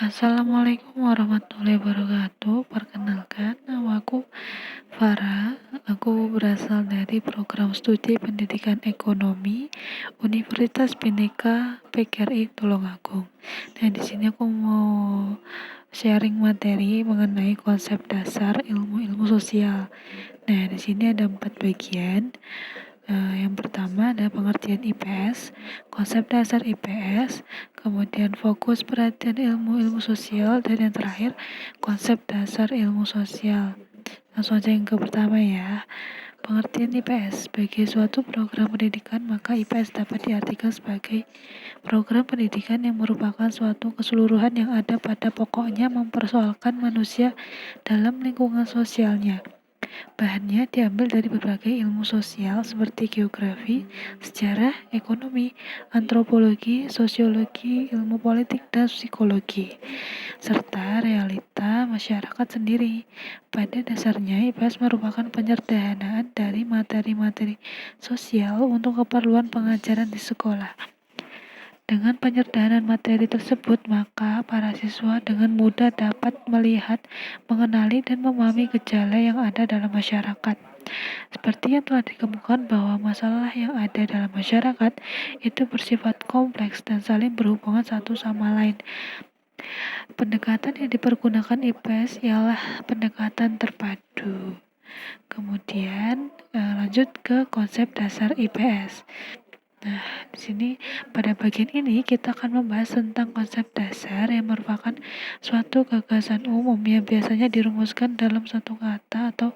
Assalamualaikum warahmatullahi wabarakatuh. Perkenalkan, namaku Farah. Aku berasal dari program studi pendidikan ekonomi Universitas Bhinneka PGRI Tulungagung. Nah, di sini aku mau sharing materi mengenai konsep dasar ilmu-ilmu sosial. Nah, di sini ada 4 bagian. Yang pertama ada pengertian IPS, konsep dasar IPS, kemudian fokus perhatian ilmu-ilmu sosial, dan yang terakhir konsep dasar ilmu sosial. Langsung aja yang ke pertama ya. Pengertian IPS sebagai suatu program pendidikan, maka IPS dapat diartikan sebagai program pendidikan yang merupakan suatu keseluruhan yang ada pada pokoknya mempersoalkan manusia dalam lingkungan sosialnya. Bahannya diambil dari berbagai ilmu sosial seperti geografi, sejarah, ekonomi, antropologi, sosiologi, ilmu politik, dan psikologi, serta realita masyarakat sendiri. Pada dasarnya, IPS merupakan penyederhanaan dari materi-materi sosial untuk keperluan pengajaran di sekolah. Dengan penyederhanaan materi tersebut, maka para siswa dengan mudah dapat melihat, mengenali, dan memahami gejala yang ada dalam masyarakat. Seperti yang telah dikemukakan bahwa masalah yang ada dalam masyarakat itu bersifat kompleks dan saling berhubungan satu sama lain. Pendekatan yang dipergunakan IPS ialah pendekatan terpadu. Kemudian lanjut ke konsep dasar IPS. Nah, di sini pada bagian ini kita akan membahas tentang konsep dasar yang merupakan suatu gagasan umum yang biasanya dirumuskan dalam satu kata atau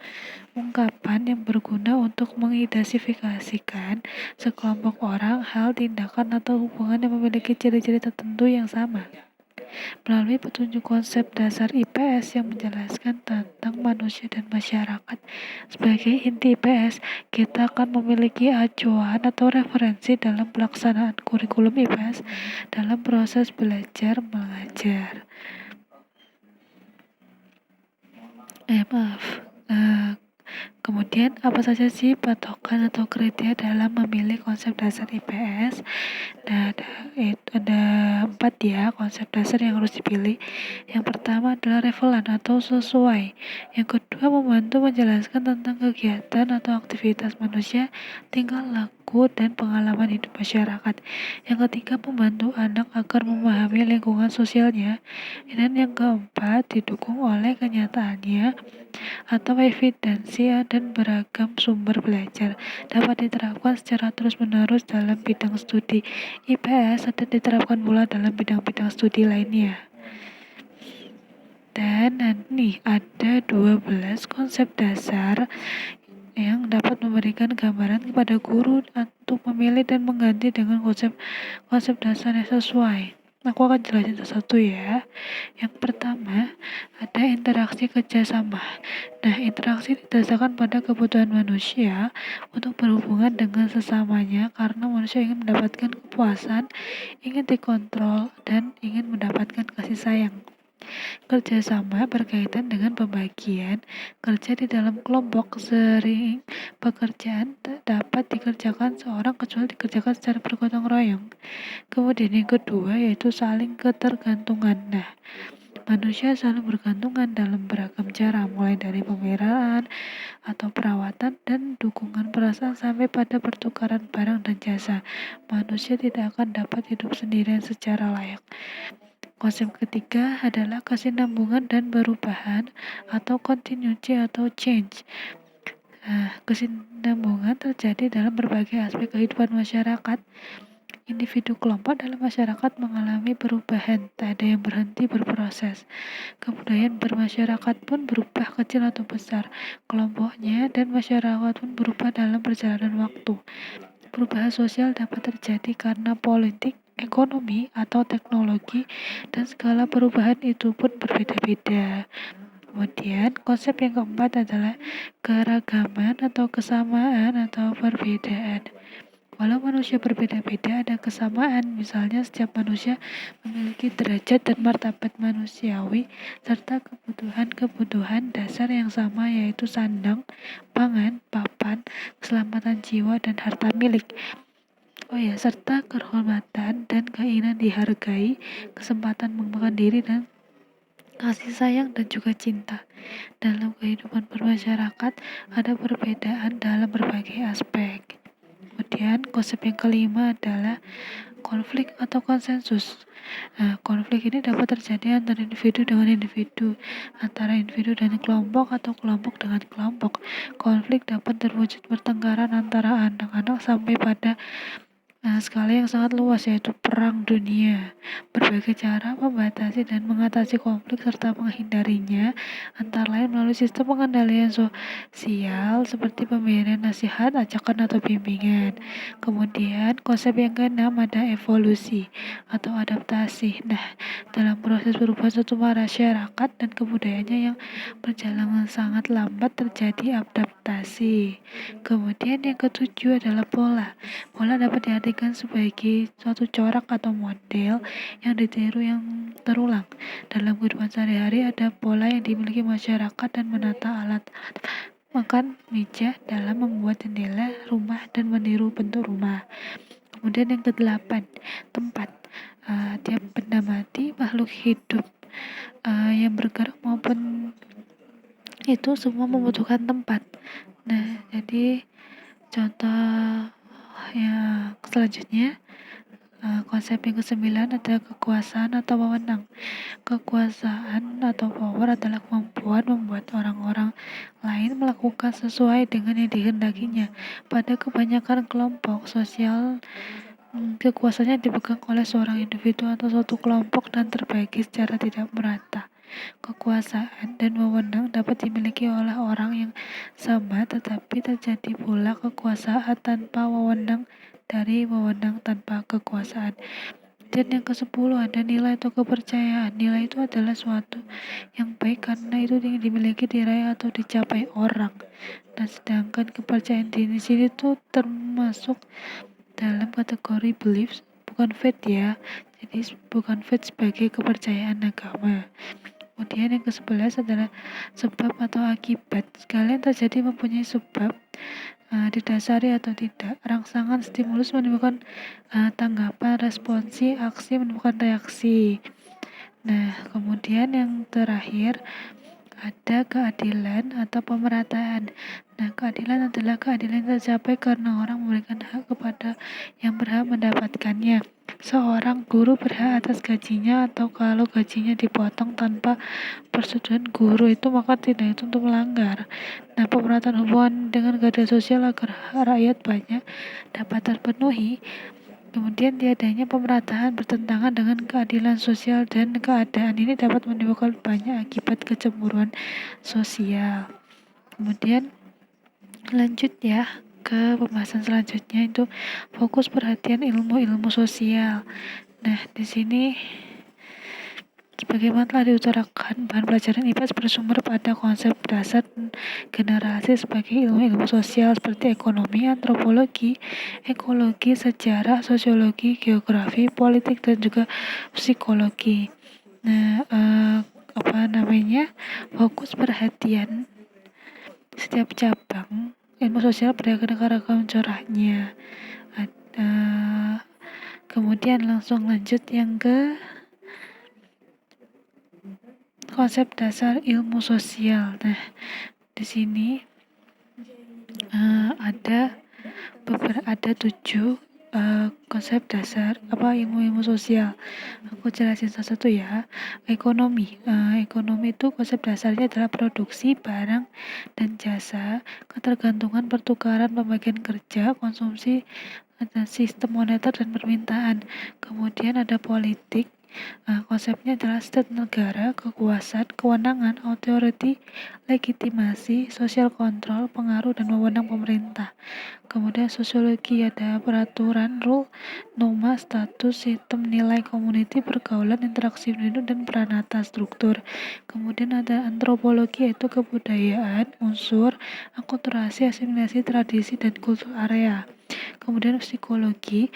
ungkapan yang berguna untuk mengidentifikasikan sekelompok orang, hal, tindakan, atau hubungan yang memiliki ciri-ciri tertentu yang sama. Melalui petunjuk konsep dasar IPS yang menjelaskan tentang manusia dan masyarakat sebagai inti IPS, kita akan memiliki acuan atau referensi dalam pelaksanaan kurikulum IPS dalam proses belajar mengajar. Kemudian apa saja sih patokan atau kriteria dalam memilih konsep dasar IPS? Nah, ada 4 ya konsep dasar yang harus dipilih. Yang pertama adalah relevan atau sesuai. Yang kedua membantu menjelaskan tentang kegiatan atau aktivitas manusia, tingkah laku, dan pengalaman hidup masyarakat. Yang ketiga membantu anak agar memahami lingkungan sosialnya. Dan yang keempat didukung oleh kenyataannya atau evidensi dan beragam sumber belajar dapat diterapkan secara terus-menerus dalam bidang studi IPS dan diterapkan pula dalam bidang-bidang studi lainnya. Dan nih ada 12 konsep dasar yang dapat memberikan gambaran kepada guru untuk memilih dan mengganti dengan konsep dasar yang sesuai. Aku akan jelasin satu-satu ya. Yang pertama, ada interaksi kerjasama. Nah, interaksi didasarkan pada kebutuhan manusia untuk berhubungan dengan sesamanya karena manusia ingin mendapatkan kepuasan, ingin dikontrol, dan ingin mendapatkan kasih sayang. Kerjasama berkaitan dengan pembagian kerja di dalam kelompok. Sering pekerjaan dapat dikerjakan seorang kecuali dikerjakan secara bergotong royong. Kemudian yang kedua yaitu saling ketergantungan. Nah, manusia saling bergantungan dalam beragam cara, mulai dari pemeliharaan atau perawatan dan dukungan perasaan sampai pada pertukaran barang dan jasa. Manusia tidak akan dapat hidup sendirian secara layak. Konsep ketiga adalah kesinambungan dan perubahan atau continuity atau change. Kesinambungan terjadi dalam berbagai aspek kehidupan masyarakat. Individu kelompok dalam masyarakat mengalami perubahan, tak ada yang berhenti berproses. Kebudayaan bermasyarakat pun berubah kecil atau besar. Kelompoknya dan masyarakat pun berubah dalam perjalanan waktu. Perubahan sosial dapat terjadi karena politik, ekonomi, atau teknologi, dan skala perubahan itu pun berbeda-beda. Kemudian konsep yang keempat adalah keragaman atau kesamaan atau perbedaan. Walau manusia berbeda-beda, ada kesamaan. Misalnya setiap manusia memiliki derajat dan martabat manusiawi serta kebutuhan dasar yang sama, yaitu sandang, pangan, papan, keselamatan jiwa, dan harta milik. Serta kehormatan dan keinginan dihargai, kesempatan mengembangkan diri, dan kasih sayang, dan juga cinta. Dalam kehidupan bermasyarakat, ada perbedaan dalam berbagai aspek. Kemudian konsep yang kelima adalah konflik atau konsensus. Nah, konflik ini dapat terjadi antara individu dengan individu, antara individu dan kelompok atau kelompok dengan kelompok. Konflik dapat terwujud pertengkaran antara anak-anak sampai pada skala yang sangat luas, yaitu perang dunia. Berbagai cara membatasi dan mengatasi konflik serta menghindarinya, antara lain melalui sistem pengendalian sosial seperti pemberian nasihat, ajakan, atau bimbingan. Kemudian konsep yang keenam ada evolusi atau adaptasi. Nah, dalam proses perubahan suatu masyarakat dan kebudayaannya yang berjalan sangat lambat terjadi adaptasi. Kemudian yang ketujuh adalah pola. Pola dapat diartikan sebagai suatu corak atau model yang ditiru yang terulang. Dalam kehidupan sehari-hari ada pola yang dimiliki masyarakat dan menata alat-alat makan, meja, dalam membuat jendela rumah dan meniru bentuk rumah. Kemudian yang kedelapan, tempat. Tiap benda mati, makhluk hidup yang bergerak maupun itu semua membutuhkan tempat. Nah, jadi contoh yang selanjutnya, konsep yang kesembilan adalah kekuasaan atau wewenang. Kekuasaan atau power adalah kemampuan membuat orang-orang lain melakukan sesuai dengan yang dikehendakinya. Pada kebanyakan kelompok sosial, kekuasaannya dipegang oleh seorang individu atau suatu kelompok dan terbagi secara tidak merata. Kekuasaan dan wewenang dapat dimiliki oleh orang yang sama, tetapi terjadi pula kekuasaan tanpa wewenang dari wewenang tanpa kekuasaan. Dan yang ke-10 ada nilai atau kepercayaan. Nilai itu adalah suatu yang baik karena itu dimiliki, diraih, atau dicapai orang. Dan sedangkan kepercayaan di sini tuh termasuk dalam kategori beliefs, bukan faith ya. Jadi bukan faith sebagai kepercayaan agama. Kemudian yang ke-11 adalah sebab atau akibat. Sekalian terjadi mempunyai sebab, didasari atau tidak. Rangsangan stimulus menimbulkan tanggapan, responsi, aksi menimbulkan reaksi. Nah, kemudian yang terakhir ada keadilan atau pemerataan. Nah, keadilan adalah keadilan yang tercapai karena orang memberikan hak kepada yang berhak mendapatkannya. Seorang guru berhak atas gajinya, atau kalau gajinya dipotong tanpa persetujuan guru itu maka tidak itu untuk melanggar. Nah, pemerataan hubungan dengan keadilan sosial agar rakyat banyak dapat terpenuhi. Kemudian tiadanya pemerataan bertentangan dengan keadilan sosial, dan keadaan ini dapat menimbulkan banyak akibat kecemburuan sosial. Kemudian lanjut ya ke pembahasan selanjutnya, itu fokus perhatian ilmu-ilmu sosial. Nah, di sini sebagaimana telah diutarakan, bahan pelajaran IPS bersumber pada konsep dasar generasi sebagai ilmu-ilmu sosial seperti ekonomi, antropologi, ekologi, sejarah, sosiologi, geografi, politik, dan juga psikologi. Nah, fokus perhatian setiap cabang ilmu sosial beragam coraknya. Kemudian langsung lanjut yang ke konsep dasar ilmu sosial. Nah, di sini ada 7 konsep dasar ilmu-ilmu sosial. Aku jelasin satu-satu ya. Ekonomi. Ekonomi itu konsep dasarnya adalah produksi barang dan jasa, ketergantungan pertukaran, pembagian kerja, konsumsi, ada sistem moneter dan permintaan. Kemudian ada politik. Konsepnya adalah state negara, kekuasaan, kewenangan, authority, legitimasi, social control, pengaruh dan wewenang pemerintah. Kemudian sosiologi ada peraturan, rule, norma, status, sistem nilai, community, pergaulan, interaksi individu, dan peranata struktur. Kemudian ada antropologi, yaitu kebudayaan, unsur, akulturasi, asimilasi, tradisi, dan kultur area. Kemudian psikologi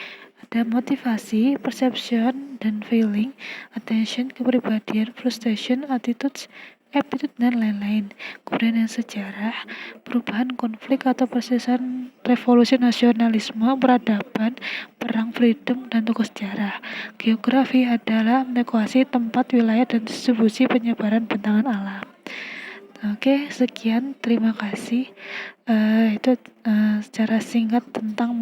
ada motivasi, perception, dan feeling, attention, kepribadian, frustration, attitudes, aptitude, dan lain-lain. Kemudian yang sejarah, perubahan konflik atau persisahan revolusi nasionalisme, peradaban, perang freedom, dan tokoh sejarah. Geografi adalah menekuasi tempat, wilayah, dan distribusi penyebaran bentangan alam. Oke, sekian. Terima kasih. Itu secara singkat tentang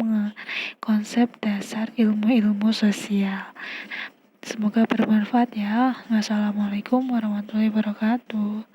konsep dasar ilmu-ilmu sosial. Semoga bermanfaat ya. Wassalamualaikum warahmatullahi wabarakatuh.